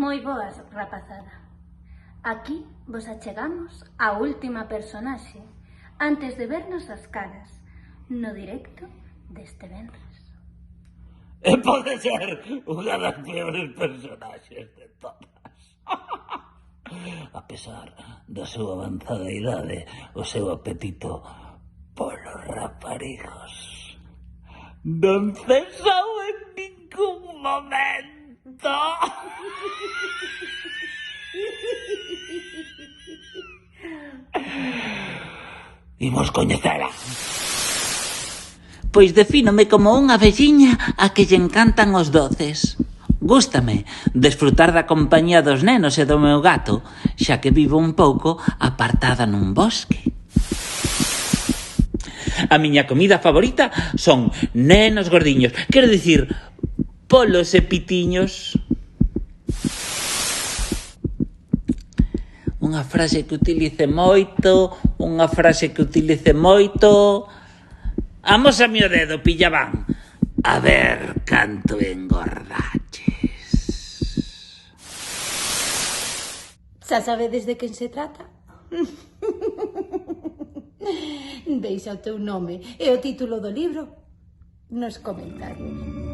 Moi boas, rapazada. Aquí vos achegamos a última personaxe antes de vernos as caras no directo deste venres. E pode ser unha das peores personaxes de todas. A pesar da súa avanzada idade, o seu apetito polos raparigos non cesou en ningún momento. Imos coñecela. Pois defínome como unha velliña a que lle encantan os doces. Gústame desfrutar da compañía dos nenos e do meu gato, xa que vivo un pouco apartada nun bosque. A miña comida favorita son nenos gordiños, quero dicir, polos e pitiños. Unha frase que utilice moito. Amósame o dedo, pillabán. A ver canto engordaches. Xa sabedes de quen se trata? Deixa o teu nome e o título do libro nos comentarios.